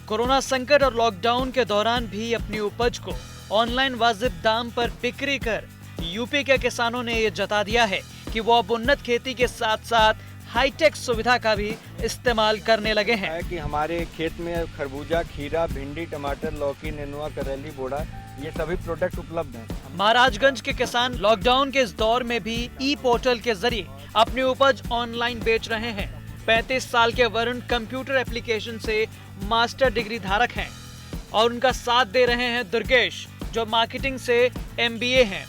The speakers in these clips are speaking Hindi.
कोरोना संकट और लॉकडाउन के दौरान भी अपनी उपज को ऑनलाइन वाजिब दाम पर बिक्री कर यूपी के किसानों ने ये जता दिया है कि वो अब उन्नत खेती के साथ साथ हाईटेक सुविधा का भी इस्तेमाल करने लगे हैं। कि हमारे खेत में खरबूजा, खीरा, भिंडी, टमाटर, लौकी, नेनुआ, करेली, बोड़ा ये सभी प्रोडक्ट उपलब्ध हैं। महाराजगंज के किसान लॉकडाउन के इस दौर में भी ई पोर्टल के जरिए अपनी उपज ऑनलाइन बेच रहे हैं। 35 साल के वरुण कंप्यूटर एप्लीकेशन से मास्टर डिग्री धारक हैं और उनका साथ दे रहे हैं दुर्गेश, जो मार्केटिंग से MBA हैं।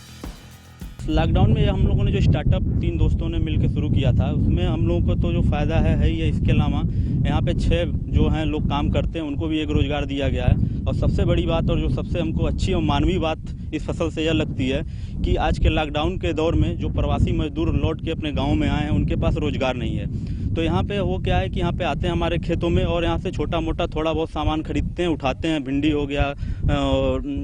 लॉकडाउन में हम लोगों ने जो स्टार्टअप 3 दोस्तों ने मिलकर शुरू किया था, उसमें हम लोगों को तो जो फ़ायदा है ही है। इसके अलावा यहाँ पे 6 जो हैं लोग काम करते हैं, उनको भी एक रोज़गार दिया गया है। और सबसे बड़ी बात और जो सबसे हमको अच्छी और मानवीय बात इस फसल से यह लगती है कि आज के लॉकडाउन के दौर में जो प्रवासी मजदूर लौट के अपने गाँव में आए हैं, उनके पास रोज़गार नहीं है। तो यहाँ पे वो क्या है कि यहाँ पे आते हैं हमारे खेतों में और यहाँ से छोटा मोटा थोड़ा बहुत सामान खरीदते हैं, उठाते हैं। भिंडी हो गया,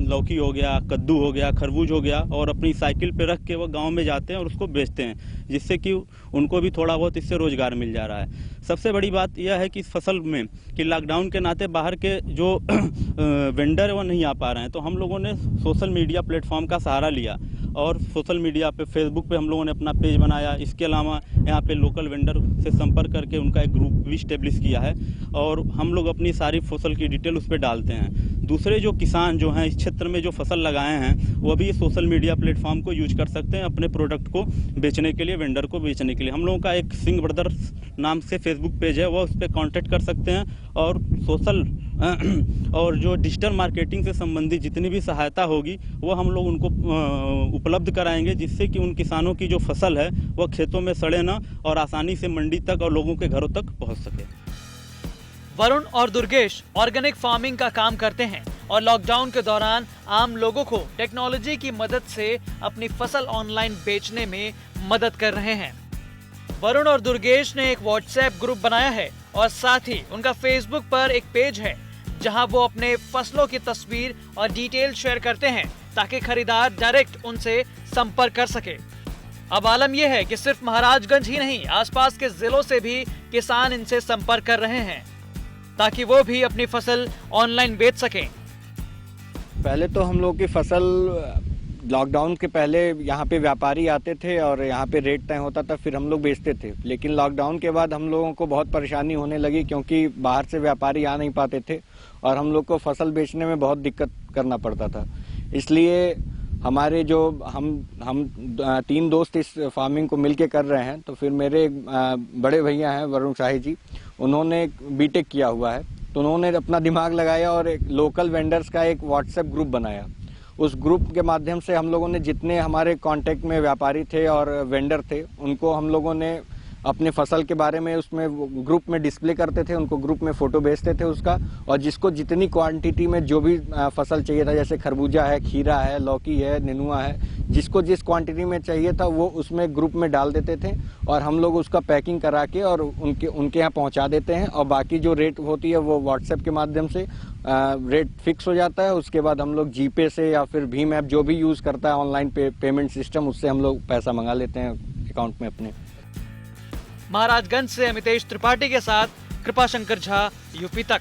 लौकी हो गया, कद्दू हो गया, खरबूज हो गया, और अपनी साइकिल पे रख के वो गांव में जाते हैं और उसको बेचते हैं, जिससे कि उनको भी थोड़ा बहुत इससे रोजगार मिल जा रहा है। सबसे बड़ी बात यह है कि इस फसल में कि लॉकडाउन के नाते बाहर के जो वेंडर है वो नहीं आ पा रहे हैं, तो हम लोगों ने सोशल मीडिया प्लेटफॉर्म का सहारा लिया और सोशल मीडिया पे फेसबुक पे हम लोगों ने अपना पेज बनाया। इसके अलावा यहाँ पे लोकल वेंडर से संपर्क करके उनका एक ग्रुप भी स्टेब्लिश किया है और हम लोग अपनी सारी फसल की डिटेल उस पर डालते हैं। दूसरे जो किसान जो हैं इस क्षेत्र में जो फसल लगाए हैं, वो भी सोशल मीडिया प्लेटफॉर्म को यूज कर सकते हैं अपने प्रोडक्ट को बेचने के लिए, वेंडर को बेचने के लिए। हम लोगों का एक सिंह ब्रदर्स नाम से फेसबुक पेज है, वो उस पर कॉन्टेक्ट कर सकते हैं और सोशल और जो डिजिटल मार्केटिंग से संबंधित जितनी भी सहायता होगी वो हम लोग उनको उपलब्ध कराएंगे, जिससे कि उन किसानों की जो फसल है वो खेतों में सड़े ना और आसानी से मंडी तक और लोगों के घरों तक पहुंच सके। वरुण और दुर्गेश ऑर्गेनिक फार्मिंग का काम करते हैं और लॉकडाउन के दौरान आम लोगों को टेक्नोलॉजी की मदद से अपनी फसल ऑनलाइन बेचने में मदद कर रहे हैं। वरुण और दुर्गेश ने एक व्हाट्सएप ग्रुप बनाया है और साथ ही उनका फेसबुक पर एक पेज है जहां वो अपने फसलों की तस्वीर और डिटेल शेयर करते हैं ताकि खरीदार डायरेक्ट उनसे संपर्क कर सके। अब आलम यह है कि सिर्फ महाराजगंज ही नहीं, आसपास के जिलों से भी किसान इनसे संपर्क कर रहे हैं ताकि वो भी अपनी फसल ऑनलाइन बेच सकें। पहले तो हम लोग की फसल लॉकडाउन के पहले यहाँ पे व्यापारी आते थे और यहाँ पे रेट तय होता था, फिर हम लोग बेचते थे। लेकिन लॉकडाउन के बाद हम लोगों को बहुत परेशानी होने लगी क्योंकि बाहर से व्यापारी आ नहीं पाते थे और हम लोग को फसल बेचने में बहुत दिक्कत करना पड़ता था। इसलिए हमारे जो हम 3 दोस्त इस फार्मिंग को मिलके कर रहे हैं, तो फिर मेरे बड़े भैया हैं वरुण शाही जी, उन्होंने बीटेक किया हुआ है, तो उन्होंने अपना दिमाग लगाया और एक लोकल वेंडर्स का एक व्हाट्सएप ग्रुप बनाया। उस ग्रुप के माध्यम से हम लोगों ने जितने हमारे कांटेक्ट में व्यापारी थे और वेंडर थे, उनको हम लोगों ने अपने फसल के बारे में उसमें ग्रुप में डिस्प्ले करते थे, उनको ग्रुप में फ़ोटो भेजते थे उसका, और जिसको जितनी क्वांटिटी में जो भी फसल चाहिए था, जैसे खरबूजा है, खीरा है, लौकी है, नेनुआ है, जिसको जिस क्वांटिटी में चाहिए था वो उसमें ग्रुप में डाल देते थे और हम लोग उसका पैकिंग करा के और उनके यहाँ पहुँचा देते हैं। और बाकी जो रेट होती है वो व्हाट्सएप के माध्यम से रेट फिक्स हो जाता है। उसके बाद हम लोग जीपे से या फिर भीम ऐप जो भी यूज़ करता है ऑनलाइन पेमेंट सिस्टम, उससे हम लोग पैसा मंगा लेते हैं अकाउंट में अपने। महाराजगंज से अमितेश त्रिपाठी के साथ कृपाशंकर झा, यूपी तक।